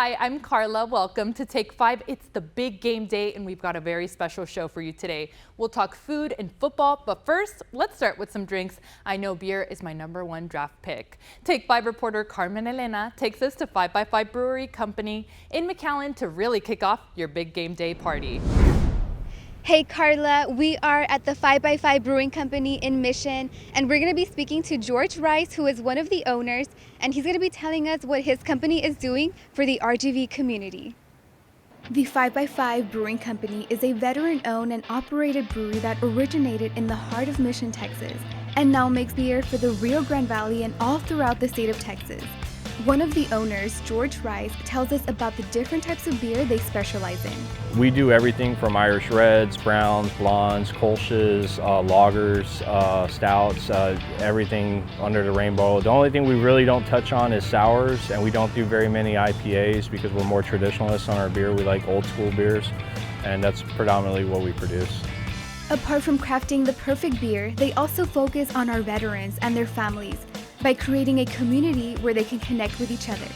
Hi, I'm Carla. Welcome to Take 5. It's the big game day, and we've got a very special show for you today. We'll talk food and football, but first, let's start with some drinks. I know beer is my #1 draft pick. Take 5 reporter Carmen Elena takes us to 5x5 Brewery Company in McAllen to really kick off your big game day party. Hey Carla, we are at the 5x5 Brewing Company in Mission, and we're going to be speaking to George Rice, who is one of the owners, and he's going to be telling us what his company is doing for the RGV community. The 5x5 Brewing Company is a veteran-owned and operated brewery that originated in the heart of Mission, Texas, and now makes beer for the Rio Grande Valley and all throughout the state of Texas. One of the owners, George Rice, tells us about the different types of beer they specialize in. We do everything from Irish Reds, Browns, Blondes, Kolsch's, lagers, stouts, everything under the rainbow. The only thing we really don't touch on is sours, and we don't do very many IPAs because we're more traditionalists on our beer. We like old school beers, and that's predominantly what we produce. Apart from crafting the perfect beer, they also focus on our veterans and their families by creating a community where they can connect with each other.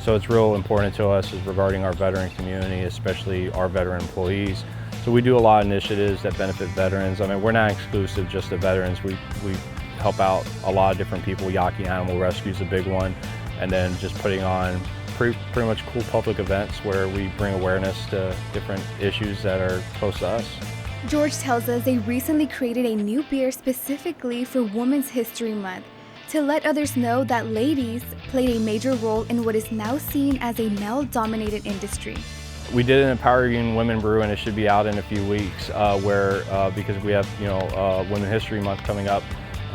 So it's real important to us is regarding our veteran community, especially our veteran employees. So we do a lot of initiatives that benefit veterans. I mean, we're not exclusive just to veterans. We help out a lot of different people. Yaqui Animal Rescue is a big one. And then just putting on pretty much cool public events where we bring awareness to different issues that are close to us. George tells us they recently created a new beer specifically for Women's History Month, to let others know that ladies played a major role in what is now seen as a male-dominated industry. We did an Empowering Women Brew, and it should be out in a few weeks, because we have Women's History Month coming up,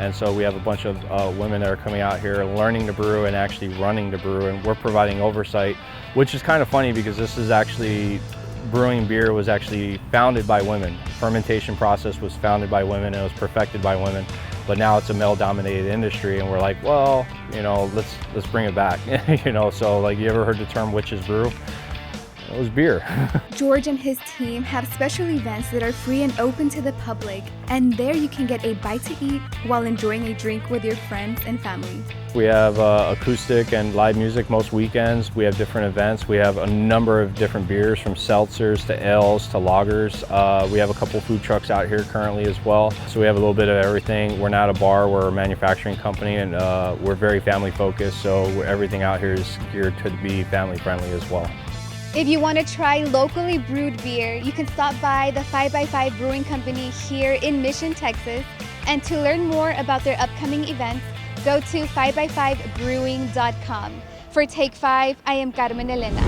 and so we have a bunch of women that are coming out here learning to brew and actually running to brew, and we're providing oversight, which is kind of funny because this is actually brewing beer was actually founded by women. Fermentation process was founded by women and it was perfected by women. But now it's a male-dominated industry, and we're like, well, let's bring it back. So like, you ever heard the term witch's brew? It was beer. George and his team have special events that are free and open to the public, and there you can get a bite to eat while enjoying a drink with your friends and family. We have acoustic and live music most weekends. We have different events. We have a number of different beers, from seltzers to ales to lagers. We have a couple food trucks out here currently as well. So we have a little bit of everything. We're not a bar, we're a manufacturing company, and we're very family focused. So everything out here is geared to be family friendly as well. If you want to try locally brewed beer, you can stop by the 5x5 Brewing Company here in Mission, Texas. And to learn more about their upcoming events, go to 5x5brewing.com. For Take 5, I am Carmen Elena.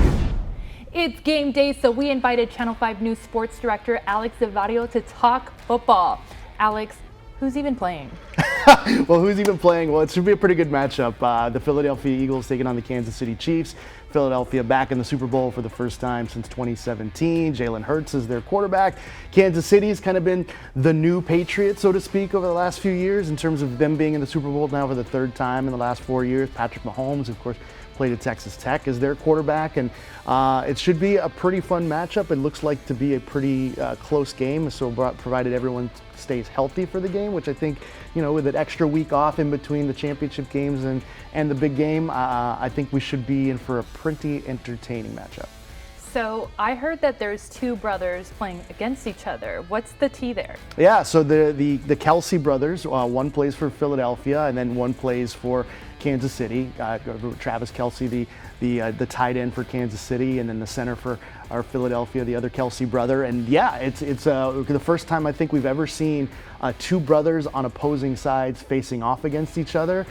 It's game day, so we invited Channel 5 News Sports Director Alex Zavario to talk football. Alex, who's even playing? Well, who's even playing? Well, it should be a pretty good matchup. The Philadelphia Eagles taking on the Kansas City Chiefs. Philadelphia back in the Super Bowl for the first time since 2017. Jalen Hurts is their quarterback. Kansas City's kind of been the new Patriots, so to speak, over the last few years in terms of them being in the Super Bowl now for the third time in the last 4 years. Patrick Mahomes, of course, played at Texas Tech as their quarterback, and it should be a pretty fun matchup. It looks like to be a pretty close game, so provided everyone stays healthy for the game, which I think, with an extra week off in between the championship games and the big game, I think we should be in for a pretty entertaining matchup. So I heard that there's two brothers playing against each other. What's the tea there? Yeah, so the Kelsey brothers, one plays for Philadelphia and then one plays for Kansas City. Travis Kelsey, the tight end for Kansas City, and then the center for our Philadelphia, the other Kelsey brother. And yeah, it's the first time I think we've ever seen two brothers on opposing sides facing off against each other,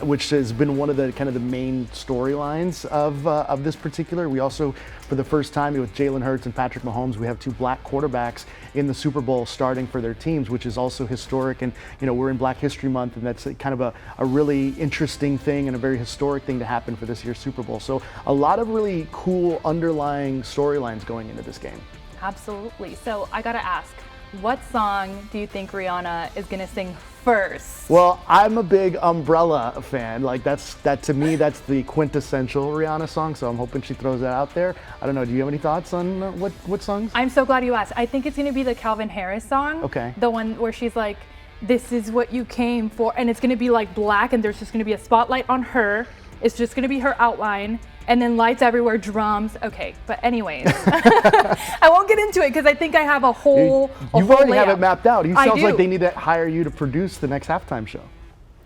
which has been one of the kind of the main storylines of this particular. We also, for the first time with Jalen Hurts and Patrick Mahomes, we have two black quarterbacks in the Super Bowl starting for their teams, which is also historic. And we're in Black History Month, and that's kind of a really interesting thing and a very historic thing to happen for this year's Super Bowl. So a lot of really cool underlying storylines going into this game. Absolutely. So I gotta ask, what song do you think Rihanna is gonna sing first? Well, I'm a big Umbrella fan. Like that to me, that's the quintessential Rihanna song. So I'm hoping she throws that out there. I don't know. Do you have any thoughts on what songs? I'm so glad you asked. I think it's gonna be the Calvin Harris song. Okay. The one where she's like, "This is what you came for," and it's gonna be like black, and there's just gonna be a spotlight on her. It's just gonna be her outline, and then lights everywhere, drums. Okay, but anyways, I won't get into it because I think I have a whole You already have layout. it mapped out. It I sounds like do. they need to hire you to produce the next halftime show.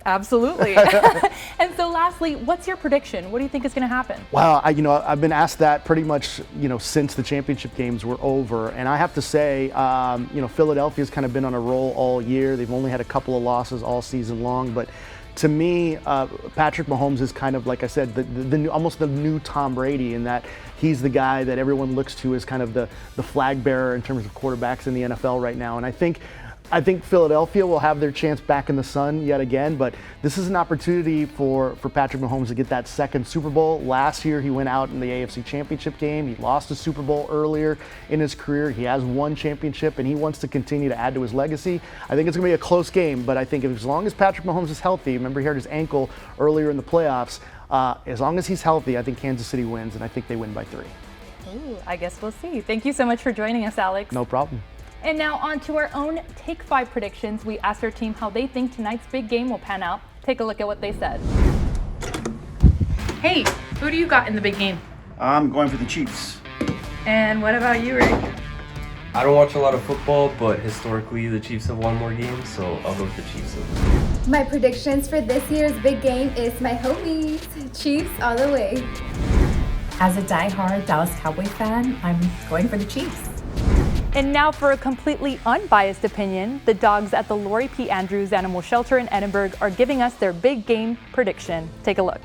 Absolutely. And so lastly, what's your prediction? What do you think is going to happen? Well, I've been asked that pretty much, since the championship games were over. And I have to say, Philadelphia's kind of been on a roll all year. They've only had a couple of losses all season long. But to me, Patrick Mahomes is kind of, like I said, almost the new Tom Brady, in that he's the guy that everyone looks to as kind of the flag bearer in terms of quarterbacks in the NFL right now. And I think Philadelphia will have their chance back in the sun yet again, but this is an opportunity for Patrick Mahomes to get that second Super Bowl. Last year, he went out in the AFC Championship game. He lost a Super Bowl earlier in his career. He has one championship, and he wants to continue to add to his legacy. I think it's going to be a close game, but I think as long as Patrick Mahomes is healthy, remember he hurt his ankle earlier in the playoffs, as long as he's healthy, I think Kansas City wins, and I think they win by 3. Ooh, I guess we'll see. Thank you so much for joining us, Alex. No problem. And now on to our own Take 5 predictions. We asked our team how they think tonight's big game will pan out. Take a look at what they said. Hey, who do you got in the big game? I'm going for the Chiefs. And what about you, Rick? I don't watch a lot of football, but historically the Chiefs have won more games, so I'll go with the Chiefs. My predictions for this year's big game is my homies, Chiefs all the way. As a die-hard Dallas Cowboy fan, I'm going for the Chiefs. And now for a completely unbiased opinion, the dogs at the Laurie P. Andrews Animal Shelter in Edinburgh are giving us their big game prediction. Take a look.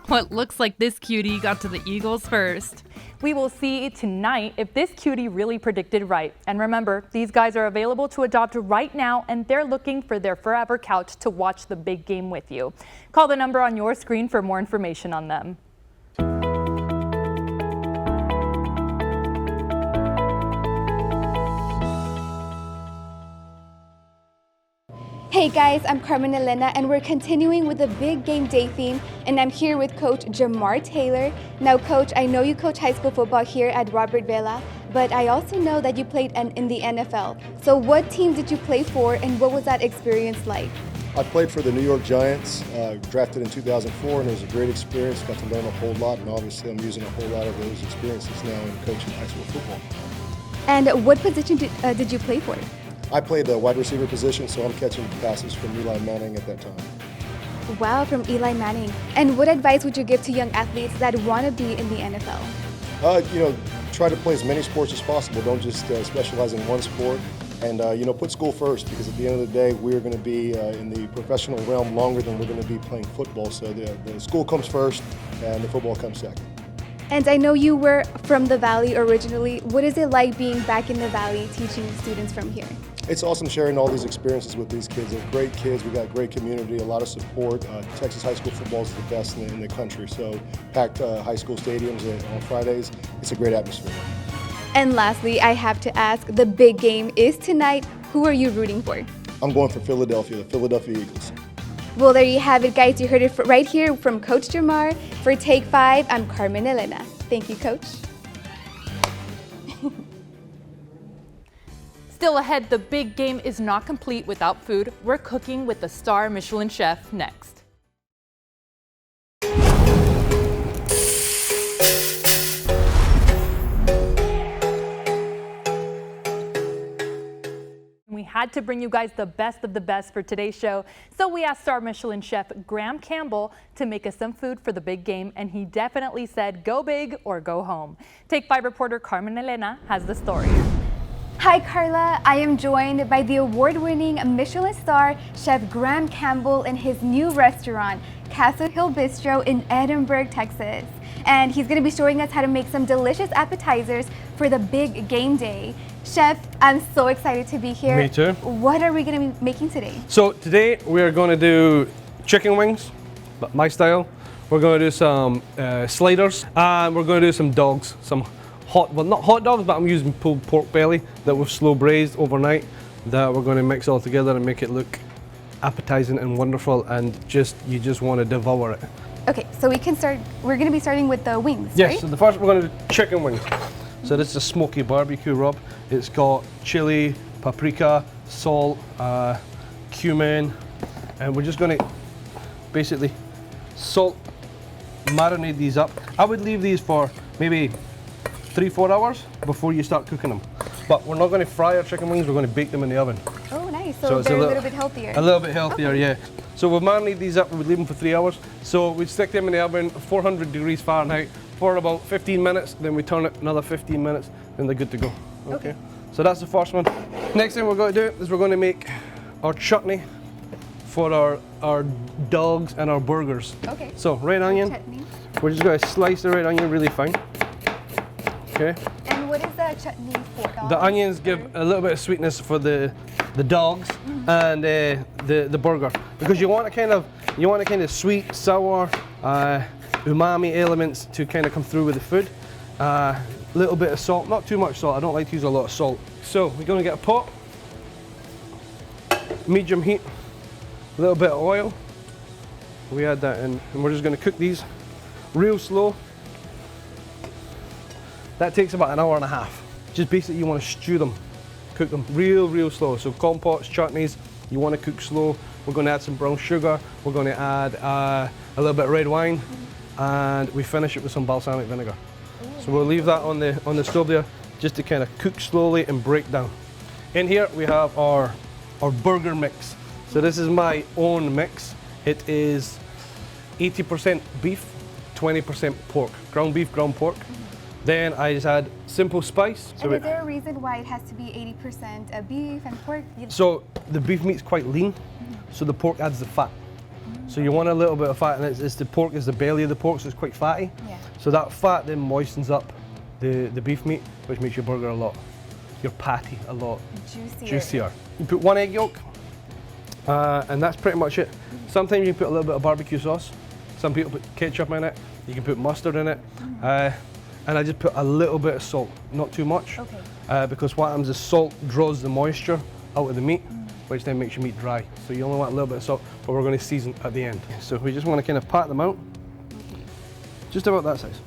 What looks like this cutie got to the Eagles first. We will see tonight if this cutie really predicted right. And remember, these guys are available to adopt right now, and they're looking for their forever couch to watch the big game with you. Call the number on your screen for more information on them. Hey guys, I'm Carmen Elena, and we're continuing with the big game day theme, and I'm here with Coach Jamar Taylor. Now Coach, I know you coach high school football here at Robert Vela, but I also know that you played in the NFL. So what team did you play for, and what was that experience like? I played for the New York Giants, drafted in 2004, and it was a great experience. Got to learn a whole lot, and obviously I'm using a whole lot of those experiences now in coaching high school football. And what position did you play for? I played the wide receiver position, so I'm catching passes from Eli Manning at that time. Wow, from Eli Manning. And what advice would you give to young athletes that want to be in the NFL? Try to play as many sports as possible. Don't just specialize in one sport. And, put school first, because at the end of the day, we're going to be in the professional realm longer than we're going to be playing football. So the school comes first, and the football comes second. And I know you were from the Valley originally. What is it like being back in the Valley teaching students from here? It's awesome sharing all these experiences with these kids. They're great kids. We got great community, a lot of support. Texas high school football is the best in the country. So packed high school stadiums on Fridays. It's a great atmosphere. And lastly, I have to ask, the big game is tonight. Who are you rooting for? I'm going for Philadelphia, the Philadelphia Eagles. Well, there you have it, guys. You heard it right here from Coach Jamar. For Take 5, I'm Carmen Elena. Thank you, Coach. Still ahead, the big game is not complete without food. We're cooking with the star Michelin chef next. We had to bring you guys the best of the best for today's show, so we asked star Michelin chef Graham Campbell to make us some food for the big game, and he definitely said go big or go home. Take 5 reporter Carmen Elena has the story. Hi, Carla. I am joined by the award-winning Michelin star Chef Graham Campbell in his new restaurant, Castle Hill Bistro in Edinburgh, Texas. And he's going to be showing us how to make some delicious appetizers for the big game day. Chef, I'm so excited to be here. Me too. What are we going to be making today? So today we are going to do chicken wings, but my style. We're going to do some sliders, and we're going to do some dogs, not hot dogs, but I'm using pulled pork belly that we've slow braised overnight, that we're going to mix all together and make it look appetizing and wonderful, and you just want to devour it. Okay, so we're gonna be starting with the wings, Yes, right? so the first we're going to do chicken wings. So this is a smoky barbecue rub. It's got chili, paprika, salt, cumin, and we're just going to basically marinate these up. I would leave these for maybe 3-4 hours before you start cooking them. But we're not going to fry our chicken wings, we're going to bake them in the oven. Oh, nice. So it's they're a little bit healthier. A little bit healthier, Okay. yeah. So we'll marinate these up, we'd leave them for 3 hours. So we'd stick them in the oven, 400 degrees Fahrenheit, for about 15 minutes, then we turn it another 15 minutes, then they're good to go. Okay. So that's the first one. Next thing we're going to do is we're going to make our chutney for our dogs and our burgers. Okay. So red onion, Chutney. we're just going to slice the red onion really fine. Okay. And what is the chutney for? The onions give a little bit of sweetness for the dogs and the burger, because you want a kind of sweet, sour, umami elements to kind of come through with the food. Little bit of salt, not too much salt. I don't like to use a lot of salt. So we're going to get a pot, medium heat, a little bit of oil. We add that in, and we're just going to cook these real slow. That takes about an hour and a half. Just basically you want to stew them, cook them real slow. So compotes, chutneys, you want to cook slow. We're going to add some brown sugar. We're going to add a little bit of red wine, and we finish it with some balsamic vinegar. So we'll leave that on the stove there, just to kind of cook slowly and break down. In here we have our burger mix. So this is my own mix. It is 80% beef, 20% pork, ground beef, ground pork. Then I just add simple spice. And is there a reason why it has to be 80% beef and pork? So the beef meat's quite lean, so the pork adds the fat. So you want a little bit of fat, and it's the pork is the belly of the pork, so it's quite fatty. Yeah. So that fat then moistens up the beef meat, which makes your burger your patty a lot juicier. You put 1 egg yolk, and that's pretty much it. Sometimes you put a little bit of barbecue sauce. Some people put ketchup in it. You can put mustard in it. And I just put a little bit of salt, not too much. Okay. Because what happens is salt draws the moisture out of the meat, which then makes your meat dry. So you only want a little bit of salt, but we're going to season at the end. So we just want to kind of pat them out, just about that size.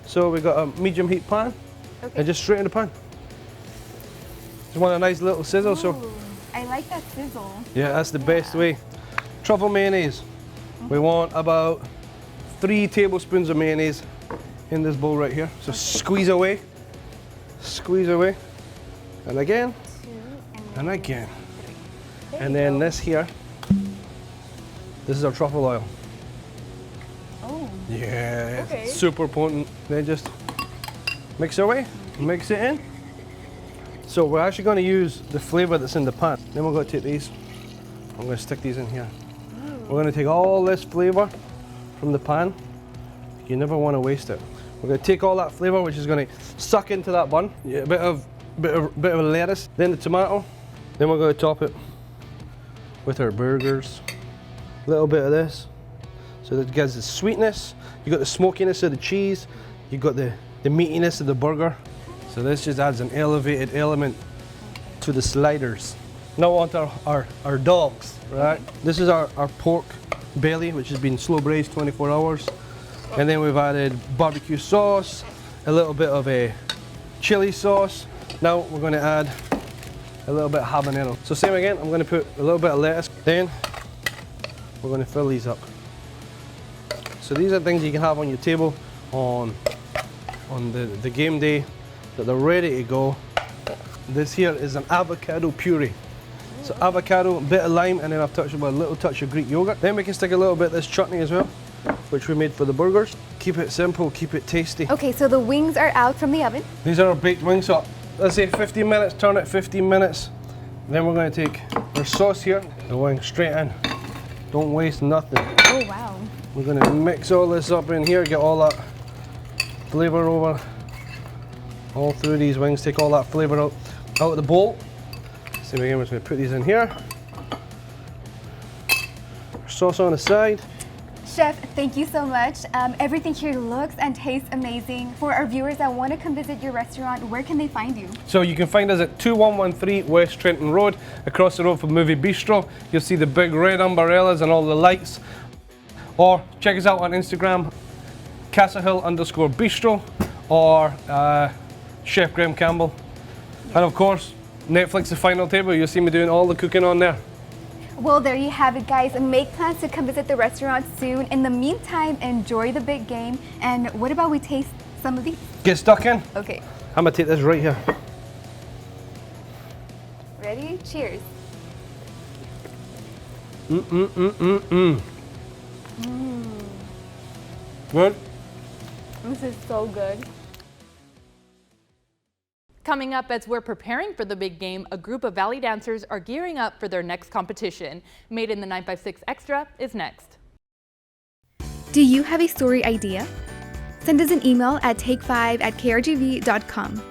So we've got a medium heat pan, and just straight in the pan. Just want a nice little sizzle. Ooh, So I like that sizzle. yeah, that's the best way. Truffle mayonnaise. We want about 3 tablespoons of mayonnaise in this bowl right here. So squeeze away, and again, and again. And then this here, this is our truffle oil. Oh. Yeah, Okay. super potent. Then just mix it away, mix it in. So we're actually going to use the flavor that's in the pan. Then we're going to take these, I'm going to stick these in here. We're going to take all this flavor from the pan. You never want to waste it. We're going to take all that flavor, which is going to suck into that bun. Yeah, a bit of lettuce, then the tomato. Then we're going to top it with our burgers. A little bit of this, so that gives the sweetness. You got the smokiness of the cheese. You got the meatiness of the burger. So this just adds an elevated element to the sliders. Now on to our dogs, right? This is our pork belly, which has been slow braised 24 hours. And then we've added barbecue sauce, a little bit of a chili sauce. Now we're going to add a little bit of habanero. So same again, I'm going to put a little bit of lettuce. Then we're going to fill these up. So these are things you can have on your table on the game day, that they're ready to go. This here is an avocado puree. So avocado, a bit of lime, and then I've touched it with a little touch of Greek yogurt. Then we can stick a little bit of this chutney as well, which we made for the burgers. Keep it simple, keep it tasty. Okay, so the wings are out from the oven. These are our baked wings, so let's say 15 minutes, turn it 15 minutes. Then we're going to take our sauce here, the wing straight in. Don't waste nothing. Oh, wow. We're going to mix all this up in here, get all that flavor over all through these wings, take all that flavor out of the bowl. Same again, we're just going to put these in here. Sauce on the side. Chef, thank you so much. Everything here looks and tastes amazing. For our viewers that want to come visit your restaurant, where can they find you? So you can find us at 2113 West Trenton Road, across the road from Movie Bistro. You'll see the big red umbrellas and all the lights. Or check us out on Instagram, CastleHill_Bistro, or Chef Graham Campbell. And of course, Netflix's Final Table. You'll see me doing all the cooking on there. Well, there you have it, guys. Make plans to come visit the restaurant soon. In the meantime, enjoy the big game. And what about we taste some of these? Get stuck in. Okay. I'm gonna take this right here. Ready? Cheers. Good. This is so good. Coming up as we're preparing for the big game, a group of Valley dancers are gearing up for their next competition. Made in the 956 Extra is next. Do you have a story idea? Send us an email at take5@krgv.com.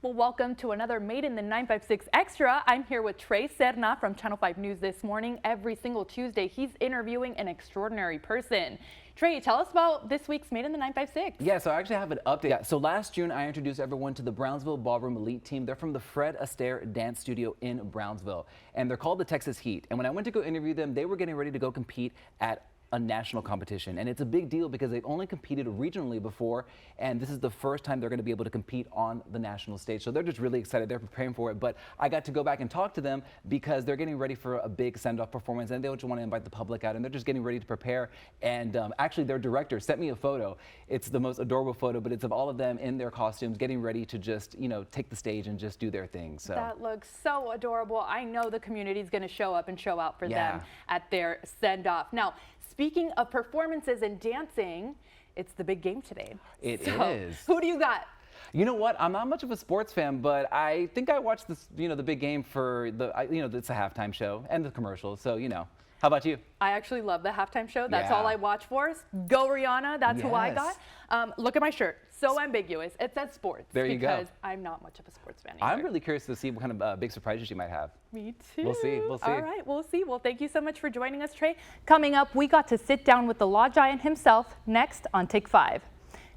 Well, welcome to another Made in the 956 Extra. I'm here with Trey Serna from Channel 5 News this morning. Every single Tuesday, he's interviewing an extraordinary person. Trey, tell us about this week's Made in the 956. Yeah, so I actually have an update. Yeah, so last June, I introduced everyone to the Brownsville Ballroom Elite team. They're from the Fred Astaire Dance Studio in Brownsville, and they're called the Texas Heat. And when I went to go interview them, they were getting ready to go compete at a national competition, and it's a big deal because they've only competed regionally before, and this is the first time they're going to be able to compete on the national stage. So they're just really excited. They're preparing for it. But I got to go back and talk to them because they're getting ready for a big send-off performance, and they just want to invite the public out, and they're just getting ready to prepare. And actually, their director sent me a photo. It's the most adorable photo, but it's of all of them in their costumes, getting ready to just, you know, take the stage and just do their thing. So that looks so adorable. I know the community is going to show up and show out for them at their send-off. Now, speaking of performances and dancing, it's the big game today. It is. Who do you got? You know what? I'm not much of a sports fan, but I think I watched this, you know, the big game for the, it's a halftime show and the commercials. So, you know. How about you? I actually love the halftime show. That's all I watch for. Go Rihanna. That's who I got. Look at my shirt. So ambiguous. It says sports. There you go. Because I'm not much of a sports fan either. I'm really curious to see what kind of big surprises you might have. Me too. We'll see. We'll see. All right. We'll see. Well, thank you so much for joining us, Trey. Coming up, we got to sit down with the Law Giant himself next on Take 5.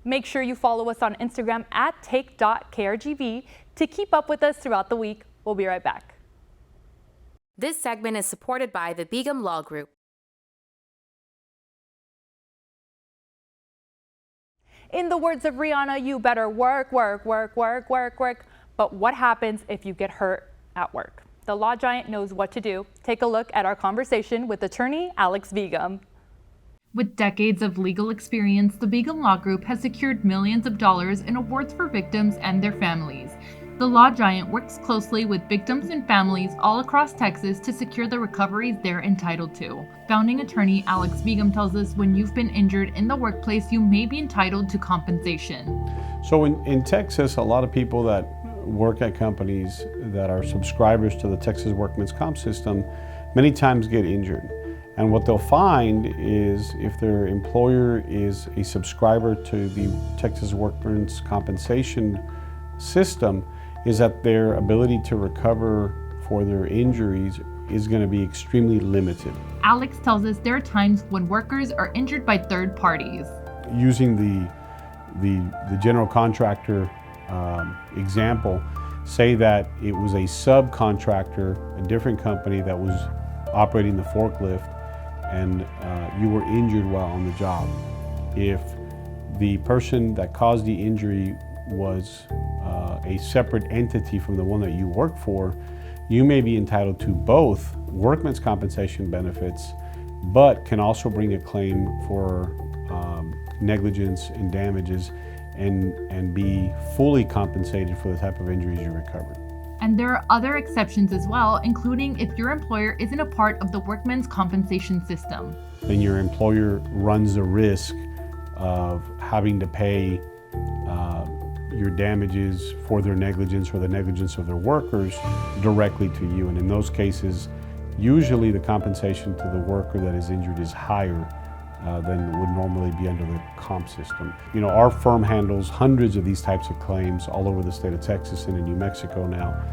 Make sure you follow us on Instagram at take.krgv to keep up with us throughout the week. We'll be right back. This segment is supported by the Begum Law Group. In the words of Rihanna, you better work, work, work, work, work, work. But what happens if you get hurt at work? The Law Giant knows what to do. Take a look at our conversation with attorney Alex Begum. With decades of legal experience, the Begum Law Group has secured millions of dollars in awards for victims and their families. The Law Giant works closely with victims and families all across Texas to secure the recoveries they're entitled to. Founding attorney Alex Begum tells us when you've been injured in the workplace, you may be entitled to compensation. So in Texas, a lot of people that work at companies that are subscribers to the Texas Workmen's Comp system many times get injured. And what they'll find is if their employer is a subscriber to the Texas Workmen's Compensation system, is that their ability to recover for their injuries is going to be extremely limited. Alex tells us there are times when workers are injured by third parties. Using the general contractor example, say that it was a subcontractor, a different company that was operating the forklift, and you were injured while on the job. If the person that caused the injury was a separate entity from the one that you work for, you may be entitled to both workman's compensation benefits, but can also bring a claim for negligence and damages and be fully compensated for the type of injuries you recovered. And there are other exceptions as well, including if your employer isn't a part of the workman's compensation system. Then your employer runs the risk of having to pay your damages for their negligence or the negligence of their workers directly to you. And in those cases, usually the compensation to the worker that is injured is higher than would normally be under the comp system. You know, our firm handles hundreds of these types of claims all over the state of Texas and in New Mexico now.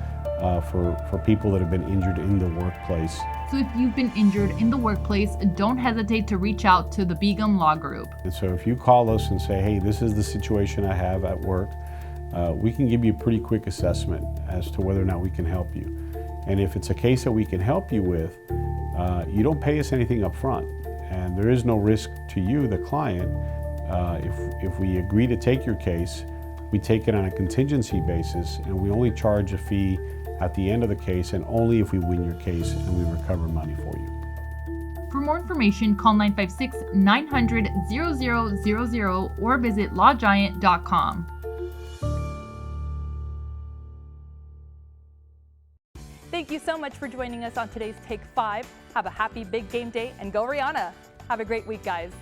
for people that have been injured in the workplace. So if you've been injured in the workplace, don't hesitate to reach out to the Begum Law Group. And so if you call us and say, hey, this is the situation I have at work, we can give you a pretty quick assessment as to whether or not we can help you. And if it's a case that we can help you with, you don't pay us anything up front. And there is no risk to you, the client. If we agree to take your case, we take it on a contingency basis, and we only charge a fee at the end of the case, and only if we win your case and we recover money for you. For more information, call 956-900-0000 or visit lawgiant.com. Thank you so much for joining us on today's Take 5. Have a happy big game day and go Rihanna. Have a great week, guys.